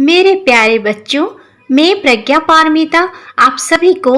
मेरे प्यारे बच्चों, मैं प्रज्ञा पारमिता आप सभी को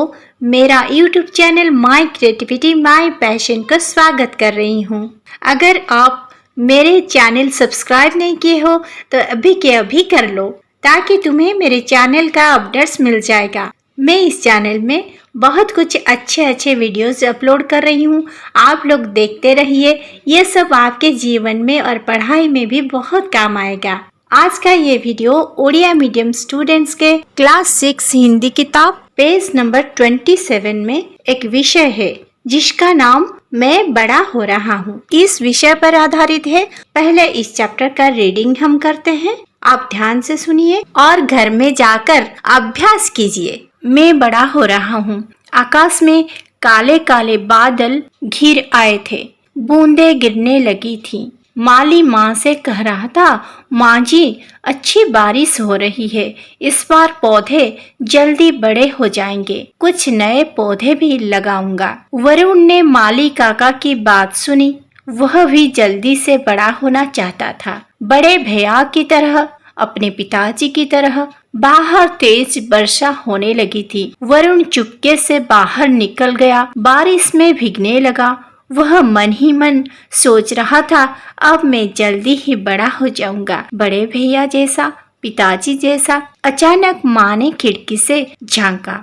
मेरा YouTube channel my creativity my passion का स्वागत कर रही हूँ। अगर आप मेरे चैनल सब्सक्राइब नहीं किए हो तो अभी के अभी कर लो ताकि तुम्हें मेरे चैनल का अपडेट्स मिल जाएगा। मैं इस चैनल में बहुत कुछ अच्छे वीडियोस अपलोड कर रही हूँ। आप लोग देखते रहिए, ये सब आपके जीवन में और पढ़ाई में भी बहुत काम आएगा। आज का ये वीडियो ओडिया मीडियम स्टूडेंट्स के क्लास 6 हिंदी किताब पेज नंबर 27 में एक विषय है जिसका नाम मैं बड़ा हो रहा हूँ। इस विषय पर आधारित है। पहले इस चैप्टर का रीडिंग हम करते हैं। आप ध्यान से सुनिए और घर में जाकर अभ्यास कीजिए। मैं बड़ा हो रहा हूँ। आकाश में काले काले बादल घिर आए थे, बूंदें गिरने लगी थी। माली माँ से कह रहा था, माँ जी अच्छी बारिश हो रही है, इस बार पौधे जल्दी बड़े हो जाएंगे, कुछ नए पौधे भी लगाऊंगा। वरुण ने माली काका की बात सुनी। वह भी जल्दी से बड़ा होना चाहता था, बड़े भैया की तरह, अपने पिताजी की तरह। बाहर तेज वर्षा होने लगी थी। वरुण चुपके से बाहर निकल गया, बारिश में भीगने लगा। वह मन ही मन सोच रहा था, अब मैं जल्दी ही बड़ा हो जाऊंगा, बड़े भैया जैसा, पिताजी जैसा। अचानक माँ ने खिड़की से झांका।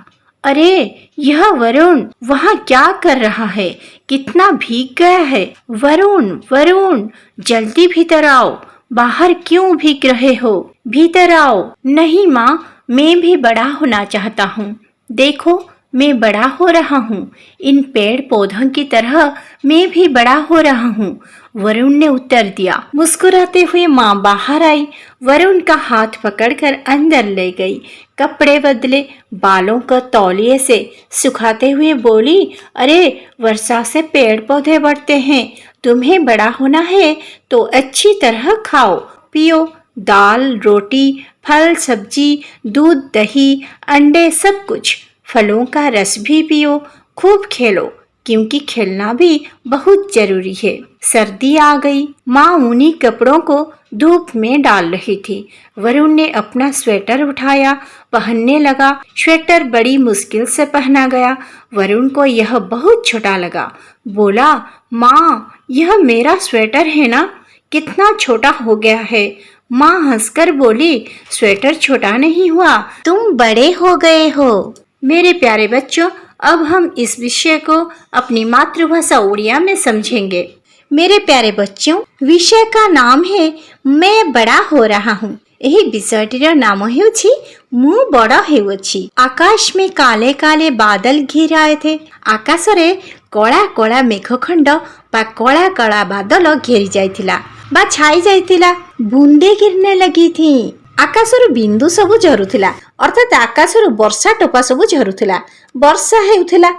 अरे यह वरुण वहाँ क्या कर रहा है? कितना भीग गया है। वरुण वरुण जल्दी भीतर आओ, बाहर क्यों भीग रहे हो? भीतर आओ। नहीं माँ, मैं भी बड़ा होना चाहता हूँ। देखो मैं बड़ा हो रहा हूँ, इन पेड़ पौधों की तरह मैं भी बड़ा हो रहा हूँ, वरुण ने उत्तर दिया। मुस्कुराते हुए माँ बाहर आई, वरुण का हाथ पकड़कर अंदर ले गई, कपड़े बदले, बालों को तौलिए से सुखाते हुए बोली, अरे वर्षा से पेड़ पौधे बढ़ते हैं, तुम्हें बड़ा होना है तो अच्छी तरह खाओ पियो, दाल रोटी फल सब्जी दूध दही अंडे सब कुछ, फलों का रस भी पियो, खूब खेलो क्योंकि खेलना भी बहुत जरूरी है। सर्दी आ गई। माँ ऊनी कपड़ों को धूप में डाल रही थी। वरुण ने अपना स्वेटर उठाया, पहनने लगा। स्वेटर बड़ी मुश्किल से पहना गया। वरुण को यह बहुत छोटा लगा। बोला, माँ यह मेरा स्वेटर है ना? कितना छोटा हो गया है। माँ हंसकर बोली, स्वेटर छोटा नहीं हुआ, तुम बड़े हो गए हो। मेरे प्यारे बच्चों, अब हम इस विषय को अपनी मातृभाषा ओडिया में समझेंगे। मेरे प्यारे बच्चों, विषय का नाम है मैं बड़ा हो रहा हूँ। ଏହି ବିଷୟଟିର ନାମ ହେଉଛି ମୁଁ ବଡ଼ ହେଉଅଛି। ଆକାଶ में काले काले बादल घिर आए थे। ଆକାଶରେ କଳା କଳା ମେଘଖଣ୍ଡ ବା କଳା କଳା ବାଦଲ ଘେରି ଯାଇଥିଲା ବା ଛାଇ ଯାଇଥିଲା। ବୁନ୍ଦେ गिरने लगी थी। ଆକାଶରୁ ବିନ୍ଦୁ ସବୁ ଝରୁଥିଲା, ଅର୍ଥାତ୍ ଆକାଶରୁ ବର୍ଷା ଟୋପା ସବୁ ଝରୁଥିଲା, ବର୍ଷା ହେଉଥିଲା।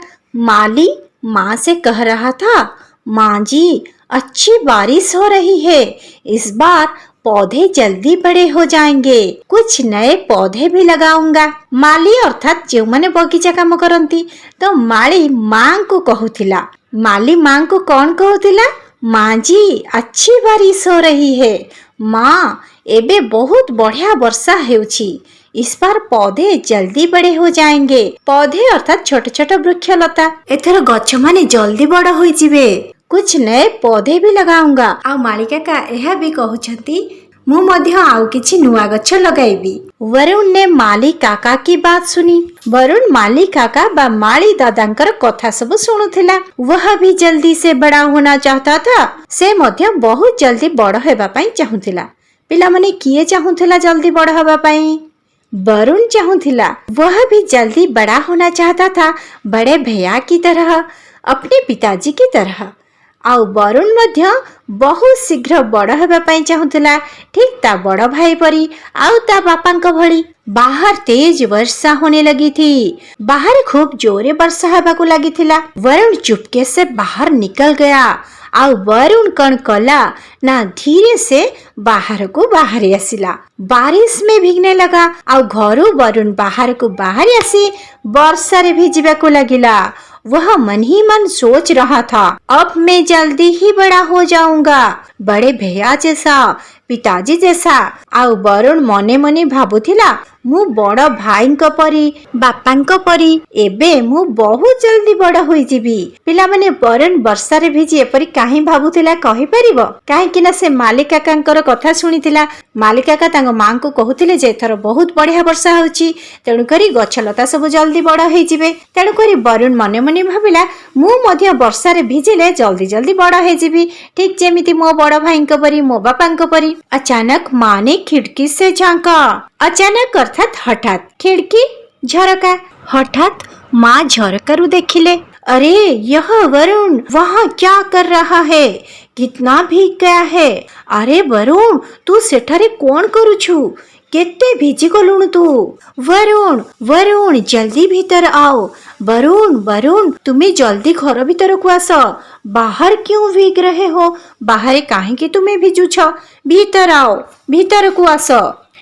माली माँ से कह रहा था, माँ जी अच्छी बारिश हो रही है, इस बार पौधे जल्दी बड़े हो जाएंगे, कुछ नए पौधे भी लगाऊंगा। माली अर्थात जो माने बगीचा काम करती, तो माली माँ को कहूथिला। माली माँ को कौन कहूथिला? माँ जी अच्छी बारिश हो रही है, माँ एबे बहुत बढ़िया वर्षा हेउछि, इस बार पौधे जल्दी बड़े हो जाएंगे। पौधे अर्थात छोट छोट वृक्ष लता, एथर गछ माने जल्दी बड़ होई जिवे, कुछ नए पौधे भी लगाऊंगा। आ मालिका का यह भी कहउछंती, मु मध्य आउ किछि नुआ गछ लगाइबी। वरुण ने माली काका की बात सुनी। वरुण माली काका बा माली दादांकर कथा सब सुनुथिला। वह भी जल्दी से बड़ा होना चाहता था। से मध्य बहुत जल्दी बड़ हेबा पई चाहुथिला। पिला माने किए चाहुथिला जल्दी बड़ हेबा पई? वरुण चाहुथिला। वह भी जल्दी बड़ा होना चाहता था, बड़े भैया की तरह, अपने पिताजी की तरह। आउ वरुण मध्य बहुत शीघ्र बड़ हेबा पई चाहुथिला, ठीक ता बड़ भाई परी आउ ता बापांक भली। बाहर तेज वर्षा होने लगी थी। बाहर खूब जोरे वर्षा हेबाकु लगी थिला। वरुण चुपके से बाहर निकल गया। आउ वरुण कौन कला ना धीरे से बाहर को बाहर आसिला। बारिश में भीगने लगा। आउ घरू वरुण बाहर को बाहर आसी वर्षा रे भिजिबा को लगिला। वह मन ही मन सोच रहा था, अब मैं जल्दी ही बड़ा हो जाऊंगा, बड़े भैया जैसा, पिताजी जैसा। आउ वरुण मने मने भाबुथिला, मु बड़ भाईଙ୍କ परी बापाଙ୍କ परी एबे मु बहुत जल्दी बड़ होई जिबी। पिला माने वरुण वर्षा रे भिजी एपरी काहे भाबुथिला कहि परिबो? काहे कि ना से मालिक काकांकर कथा सुनिथिला। मालिक काका तांग मां को कहूथिले जे एथर बहुत बढ़िया वर्षा होउची, तेणु करी गछ लता सब जल्दी बड़ होई जिबे। तेणु करी वरुण मने मने भाबिला, मु मध्य वर्षा रे भिजिले जल्दी जल्दी बड़ होई जिबी, ठीक जेमिति मो बड़ भाईଙ୍କ परी मो बापाଙ୍କ परी। अचानक मां ने खिड़की से झांका। अचानक अर्थात हठात, खिड़की झरका। हठात माँ झरकारू देखिले, अरे यह वरुण वहाँ क्या कर रहा है? कितना भीग गया है। अरे वरुण तू सेठारे कौन करुछु? केते भिजी गलुणु तू? वरुण वरुण जल्दी भीतर आओ। वरुण वरुण तुम्हें जल्दी घर भीतर को आस। बाहर क्यों भीग रहे हो? बाहर काहे कि तुम्हें भिजुछ? भीतर आओ, भीतर को आस।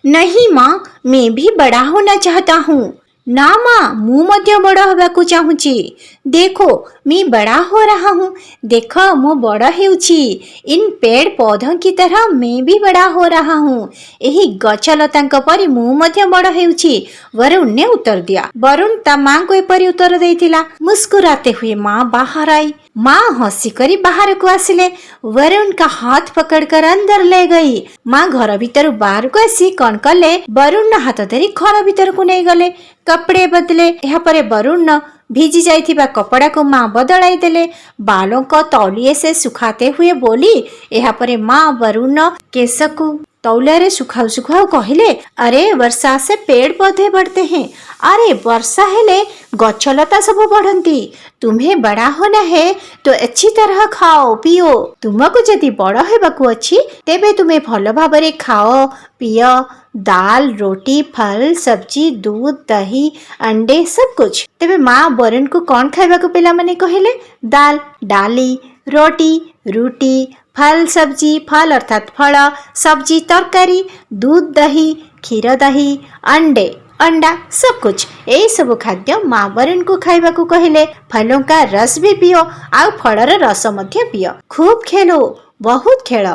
नहीं माँ, मैं भी बड़ा होना चाहता हूँ। ना माँ, मु मध्य बड़ा होबाकू चाहूची। देखो मैं बड़ा हो रहा हूँ, देखो मु बड़ा हेउची। इन पेड़ पौधों की तरह मैं भी बड़ा हो रहा हूँ। यही गछ लतांक परी मु मध्य बड़ा हेउची। वरुण ने उत्तर दिया। वरुण ता माँ को एपरी उत्तर देइथिला। मुस्कुराते हुए माँ बाहर आई। माँ हंसी करी बाहर को आसिले। वरुण का हाथ पकड़कर अंदर ले गई। माँ घर भीतर बाहर को आसी कौन कले, वरुण न हाथ धरी घर भीतर को नहीं गले। कपड़े बदले। यहाँ पर वरुण न भिजी जाइथिबा कपड़ा को माँ बदलाई देले। बालों को तौलिए से सुखाते हुए बोली। यहाँ पर माँ वरुण केश को तौलिया रे सुखाऊ सुखाऊ कहले, अरे वर्षा से पेड़ पौधे बढ़ते हैं। अरे वर्षा हेले गछलता सब बढ़ंती। तुम्हें बड़ा होना है तो अच्छी तरह खाओ पियो। तुमको जदि बड़ हेबाकू अछि तेबे तुम्हें भल भाबरे खाओ पियो। दाल रोटी फल सब्जी दूध दही अंडे सब कुछ। तेबे माँ वरुण को कौन खाइबाकू पिला माने कहले? दाल डाली रोटी रूटी फल सब्जी, फल अर्थात फल, सब्जी तरकारी, दूध दही क्षीर दही अंडे अंडा सब कुछ। यही सब खाद्य माँ वरुण को खाइबा को कहले। फलों का रस भी पियो आउ फलर रस मध्य पियो। खूब खेलो, बहुत खेल,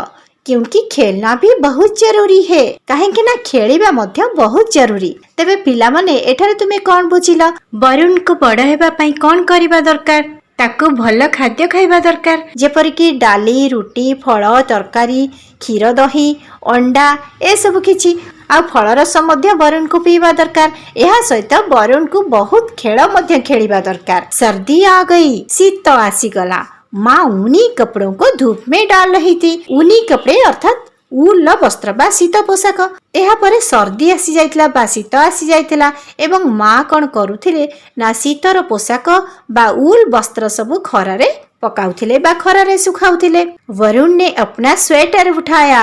क्योंकि खेलना भी बहुत जरूरी है। काहेकि ना खेलिबा मध्य बहुत जरूरी। तेबे पिला माने एठारे तुमे कौन बुझिला? वरुण को बड़ हेबा पई कौन करिबा दरकार? ताकू भल खाद्य खाइबा दरकार, जेपरिक डाली रुटी फल तरकारी क्षीर दही अंडा ए सब किछि। आ फल रस मध्य वरुण को पीवा दरकार। यह सहित वरुण को बहुत खेल मध्य खेलिबा दरकार। सर्दी आ गई, शीत आसीगला। माँ ऊनी कपड़ों को धूप में डाल रही थी। ऊनी कपड़े अर्थात उल वस्त्र बा शीत पोशाक। एहा परे सर्दी आसी जाइतला बा शीत आसी जाइतला एवं माँ कौन करुथिले ना शीतर पोशाक बा उल वस्त्र सब खरारे पकाउथिले बा खरारे सुखाउथिले। वरुण ने अपना स्वेटर उठाया।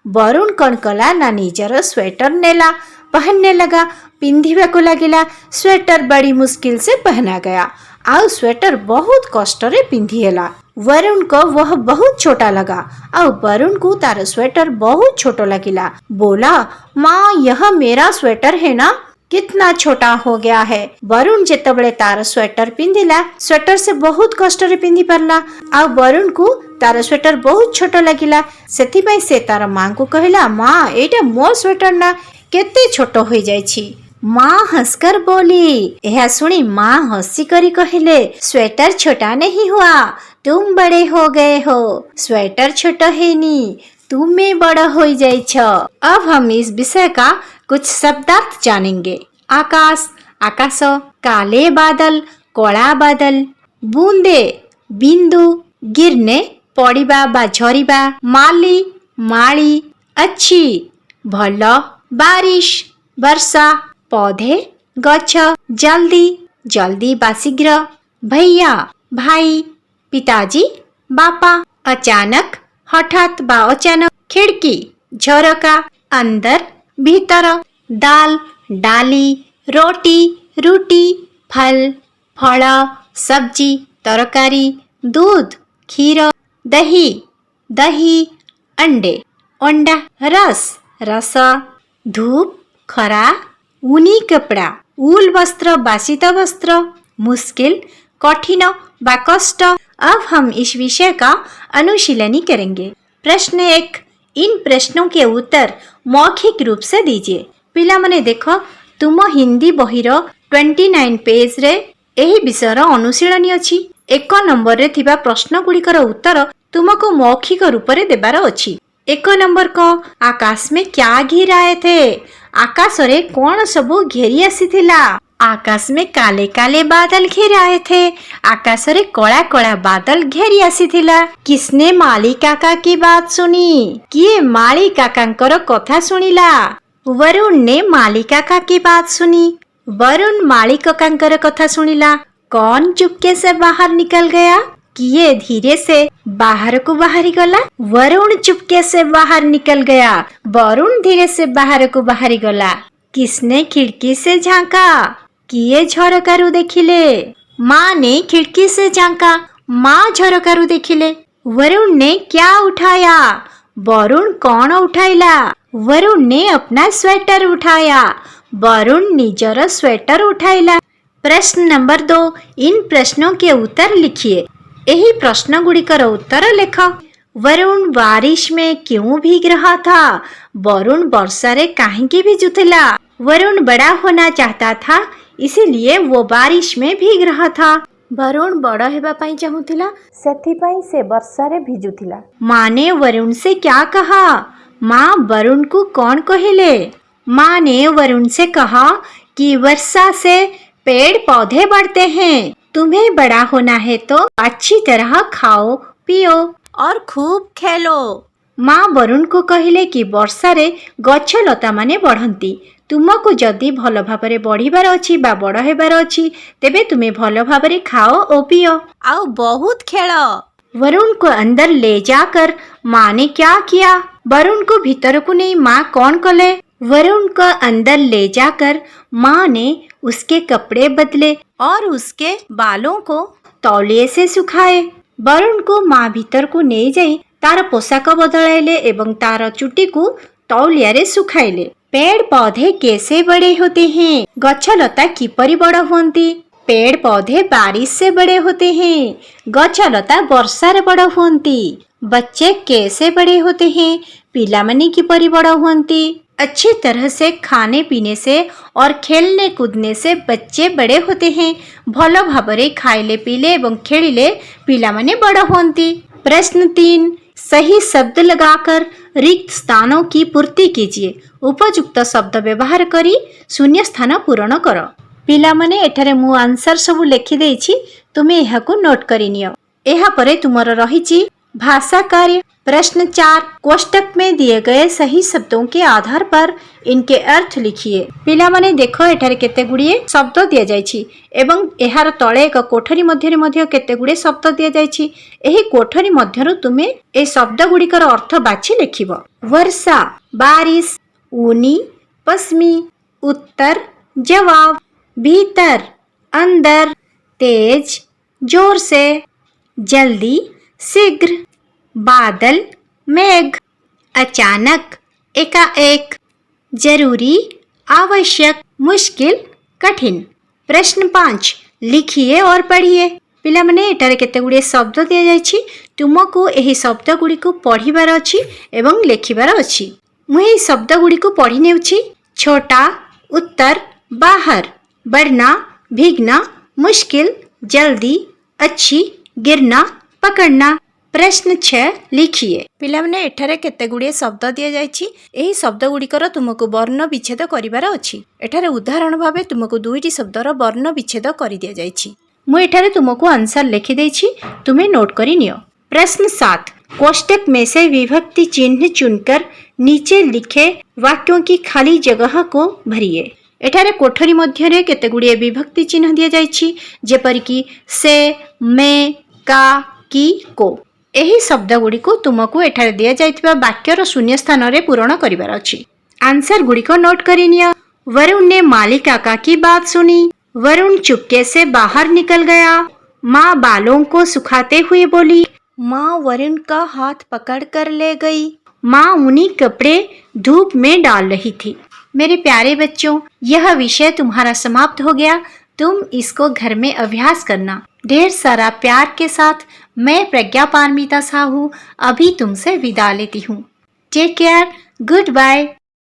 वरुण कौन कला ना निजर स्वेटर नेला, पहनने लगा, पिंधिबा को लागिला। स्वेटर बड़ी मुश्किल से पहना गया। आउ स्वेटर बहुत कष्ट रे पिंधि हेला। वरुण को वह बहुत छोटा लगा और वरुण को तार स्वेटर बहुत छोटा लगिला। बोला, माँ यह मेरा स्वेटर है ना, कितना छोटा हो गया है। वरुण जेतबले तार स्वेटर पिंधिला, स्वेटर से बहुत कष्ट रे पिंधि परला। आ वरुण को तार स्वेटर बहुत छोटा लगिला। सेति पई से तार माँ को कहला, माँ एटा मोर स्वेटर ना, केते छोटो हो जाइछि। माँ हंसकर बोली। यह सुनी माँ हंसी करी कहले, स्वेटर छोटा नहीं हुआ, तुम बड़े हो गए हो। स्वेटर छोटा है नी, तुम्हें बड़ा हो जाइछ। अब हम इस विषय का कुछ शब्दार्थ जानेंगे। आकाश, आकाश, काले बादल, कला बादल, बूंदे, बिंदु, गिरने, पड़िबा बा झरिबा, माली, माली, अच्छी, भल, बारिश, वर्षा, पौधे, गछ, जल्दी, जल्दी बा शीघ्र, भैया, भाई, पिताजी, बापा, अचानक, हठात बा अचानक, खिड़की, झरका, अंदर, भीतर, दाल, डाली, रोटी, रूटी, फल, फल, सब्जी, तरकारी, दूध, क्षीर, दही, दही, अंडे, अंडा, रस, रस, धूप, खरा, ऊनी कपड़ा, उल वस्त्र, बासित वस्त्र, मुश्किल, कठिन व कष्ट। अब हम इस विषय का अनुशीलनी करेंगे। प्रश्न 1, इन प्रश्नों के उत्तर मौखिक रूप से दीजिए। पिला मने देख, तुम हिंदी बहिर 29 पेज रे एही विषयर अनुशीलनी अछि। 1 नंबर रे थिबा प्रश्न गुड़िकर उत्तर तुमको मौखिक रूप रे देबार अछि। 1 नंबर को, आकाश में क्या घिर आए थे? आकाश रे कौन सबू घेरी आसीथिला? आकाश में काले काले बादल घेर आए थे। आकाश रे कला कला बादल घेरी आसीथिला। किसने माली काका की बात सुनी? किए माली काकांकर कथा सुनिला? वरुण ने माली काका की बात सुनी। वरुण माली काकांकर कथा सुनिला। कौन चुपके से बाहर निकल गया? किए धीरे से बाहर को बाहरी गला? वरुण चुपके से बाहर निकल गया। वरुण धीरे से बाहर को बाहरी गला। किसने खिड़की से झांका? किए झरकारू देखिले? माँ ने खिड़की से झांका। माँ झरकारू देखिले। वरुण ने क्या उठाया? वरुण कौन उठाइला? वरुण ने अपना स्वेटर उठाया। वरुण निजर स्वेटर उठाइला। प्रश्न नंबर 2, इन प्रश्नों के उत्तर लिखिए। यही प्रश्न गुड़िकर उत्तर लेख। वरुण बारिश में क्यों भीग रहा था? वरुण वर्षा रे काहेकि भिजुथिला? वरुण बड़ा होना चाहता था, इसीलिए वो बारिश में भीग रहा था। वरुण बड़ हेबा पई चाहुथिला, सेथिपई से वर्षा रे भिजुथिला। माँ ने वरुण से क्या कहा? माँ वरुण को कौन कहिले? माँ ने वरुण से कहा कि वर्षा से पेड़ पौधे बढ़ते हैं। तुम्हें बड़ा होना है तो अच्छी तरह खाओ पियो और खूब खेलो। माँ वरुण को कहिले कि वर्षा रे गछ लता माने बढ़ंती। तुमको जदि भल भाबरे बढ़िबार अछि बा बड़ हेबार अछि, तेबे तुमे भल भाबरे खाओ और पियो आउ बहुत खेलो। वरुण को अंदर ले जाकर माँ ने क्या किया? वरुण को भीतर को नहीं माँ कौन कले? वरुण को अंदर ले जाकर माँ ने उसके कपड़े बदले और उसके बालों को तौलिए से सुखाए। वरुण को माँ भीतर को नहीं जाई तार पोशाक बदलाइले एवं तार चुटी को तौलिया रे सुखाइले। पेड़ पौधे कैसे बड़े होते हैं? गछलता किपरि बड़ होती? पेड़ पौधे बारिश से बड़े होते हैं। गछलता वर्षा रे बड़ होती। बच्चे कैसे बड़े होते हैं? पिलामनी किपरि बड़ होती? अच्छी तरह से खाने पीने से और खेलने कूदने से बच्चे बड़े होते हैं। भल भाबरे खाइले पीले एवं खेलिले पिलामने बड़ होती। प्रश्न 3, सही शब्द लगाकर रिक्त स्थानों की पूर्ति कीजिए। उपयुक्त शब्द व्यवहार करी शून्य स्थान पूरण कर। पिलामने एठारे मु आंसर सब लिखि देछि, तुमे एहाकु नोट करि नियो। एहा परे तुमर रहिछि भाषा कार्य। प्रश्न 4, कोष्टक में दिए गए सही शब्दों के आधार पर इनके अर्थ लिखिए। पिलामने देखो एठारे केते गुड़िए शब्द दिया जाइछि एवं एहार तळे एक कोठरी मध्यरे मध्य केते गुड़े शब्द दिया जाइछि। एही कोठरी मध्यरु तुमे ए शब्द गुड़िकर अर्थ बाछि लिखिबो। वर्षा, बारिश, ऊनी, पश्चिमी, उत्तर, जवाब, भीतर, अंदर, तेज, जोर से, जल्दी, शीघ्र, बादल, मेघ, अचानक, एकाएक, जरूरी, आवश्यक, मुश्किल, कठिन। प्रश्न 5, लिखिए और पढ़िए। पिलामने एटारे केते गुड़िए शब्द दिया जाइछि, तुमको एही शब्द गुड़ी को पढ़िबार अछि एवं लेखिबार अछि। मु एही शब्द गुड़ी को पढ़ि नेउछि। छोटा, उत्तर, बाहर, बढ़ना, भीगना, मुश्किल, जल्दी, अच्छी, गिरना, पकड़ना। प्रश्न 6, लिखिए। पिलामने एठारे केते गुड़िए शब्द दिया जाइछि। एही शब्द गुड़िकर तुमको वर्ण विच्छेद करिबार अछि। एठारे उदाहरण भावे तुमको दुईटी शब्दर वर्ण विच्छेद करि दिया जाइछि। मु एठारे तुमको आंसर लिखि देछि, तुमे नोट करि नियो। प्रश्न 7, कोष्टक में से विभक्ति चिन्ह चुनकर नीचे लिखे वाक्यों की खाली जगह को भरिए। एठारे कोठरी मध्यरे केते गुड़िए विभक्ति चिन्ह दिया जाइछि, जेपरि कि से, में, का, की, को। एही शब्द गुड़ी को तुमको एठारे दिया जाइतिबा वाक्यर शून्य स्थान रे पूरण करिबार अछि। आंसर गुड़ी को नोट करि नियो। वरुण ने माली काका की बात सुनी। वरुण चुपके से बाहर निकल गया। माँ बालों को सुखाते हुए बोली। माँ वरुण का हाथ पकड़ कर ले गई। माँ उन्हीं कपड़े धूप में डाल रही थी। मेरे प्यारे बच्चों, यह विषय तुम्हारा समाप्त हो गया। तुम इसको घर में अभ्यास करना। ढेर सारा प्यार के साथ मैं प्रज्ञा पारमिता साहू अभी तुमसे विदा लेती हूँ। Take care, good bye.